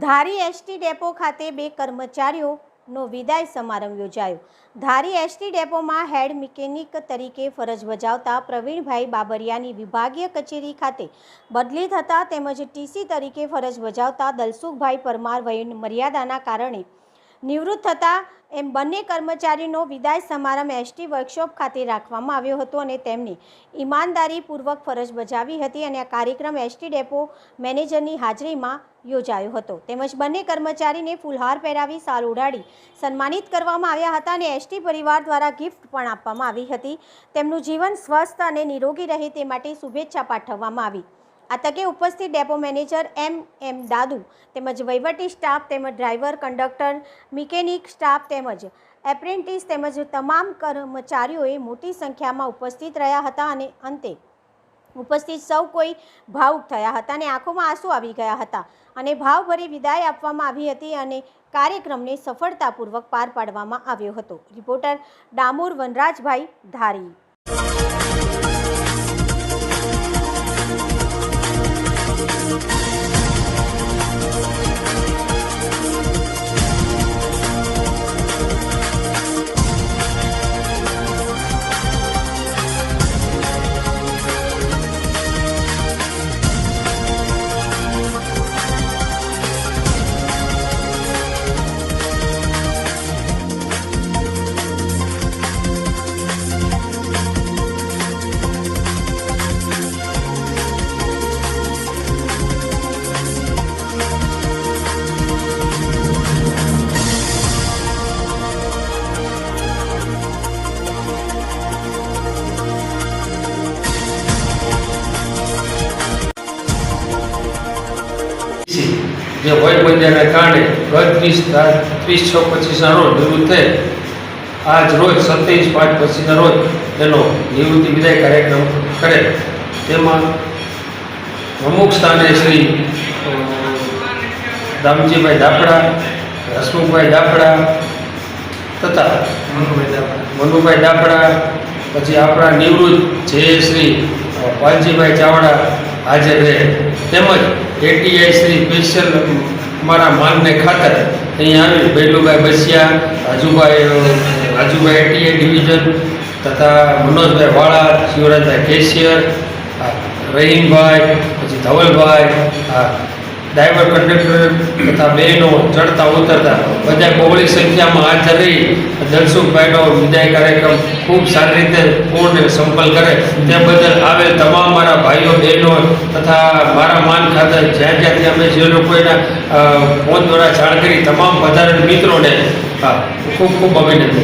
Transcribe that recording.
ધારી ST depot ખાતે 2 કર્મચારીઓનો વિદાય સમારંભ યોજાયો। ધારી એસટી ડેપોમાં હેડ મિકેનિક તરીકે ફરજ બજાવતા પ્રવીણભાઈ બાબરિયાની વિભાગીય કચેરી ખાતે બદલી થતા તેમજ ટીસી તરીકે ફરજ બજાવતા દલસુખભાઈ પરમાર વયમર્યાદાના કારણે નિવૃત્ત થતા એમ બંને કર્મચારીનો વિદાય સમારંભ એસટી વર્કશોપ ખાતે રાખવામાં આવ્યો હતો અને તેમની ઈમાનદારીપૂર્વક ફરજ બજાવી હતી અને આ કાર્યક્રમ એસટી ડેપો મેનેજરની હાજરીમાં યોજાયો હતો। તેમજ બંને કર્મચારીને ફૂલહાર પહેરાવી સાલ ઉડાડી સન્માનિત કરવામાં આવ્યા હતા અને એસટી પરિવાર દ્વારા ગિફ્ટ પણ આપવામાં આવી હતી। તેમનું જીવન સ્વસ્થ અને નિરોગી રહે તે માટે શુભેચ્છા પાઠવવામાં આવી। આ તકે ઉપસ્થિત ડેપો મેનેજર એમ દાદુ તેમજ વહીવટી સ્ટાફ તેમજ ડ્રાઈવર, કંડક્ટર, મિકેનિક સ્ટાફ તેમજ એપ્રેન્ટિસ તેમજ તમામ કર્મચારીઓએ મોટી સંખ્યામાં ઉપસ્થિત રહ્યા હતા અને અંતે ઉપસ્થિત સૌ કોઈ ભાવુક થયા હતા અને આંખોમાં આંસુ આવી ગયા હતા અને ભાવભરી વિદાય આપવામાં આવી હતી અને કાર્યક્રમને સફળતાપૂર્વક પાર પાડવામાં આવ્યો હતો। રિપોર્ટર ડામોર વનરાજભાઈ, ધારી। જે વયમર્યાદાના કારણે ગત 30/6/25ના રોજ નિવૃત્ત થઈ આજ રોજ 27/5/25ના રોજ તેનો નિવૃત્તિ વિદાય કાર્યક્રમ કરે। તેમાં પ્રમુખ સ્થાને શ્રી દામજીભાઈ દાફડા, હસમુખભાઈ દાફડા તથા મનુભાઈ દાફડા, પછી આપણા નિવૃત્ત જે શ્રી પાલજીભાઈ ચાવડા હાજર રહે તેમજ એટીઆઈ શ્રી સ્પેશિયલ અમારા માનને ખાતર અહીંયા આવી બેલુભાઈ બસિયા, રાજુભાઈ એટીઆઈ ડિવિઝન તથા મનોજભાઈ વાળા, શિવરાજભાઈ કેશિયર, રહીમભાઈ, પછી ધવલભાઈ, ડ્રાઈવર, કંડક્ટર તથા બહેનો ચડતા ઉતરતા બધા બહોળી સંખ્યામાં હાજર રહી દલસુખભાઈનો વિદાય કાર્યક્રમ ખૂબ સારી રીતે પૂર્ણ સંપન્ન કરે તે બદલ આવેલ તમામ મારા ભાઈઓ બહેનો તથા મારા માન ખાતર જ્યાંથી અમે જે લોકોના ફોન દ્વારા જાણ કરી તમામ વધારે મિત્રોને ખૂબ ખૂબ અભિનંદન।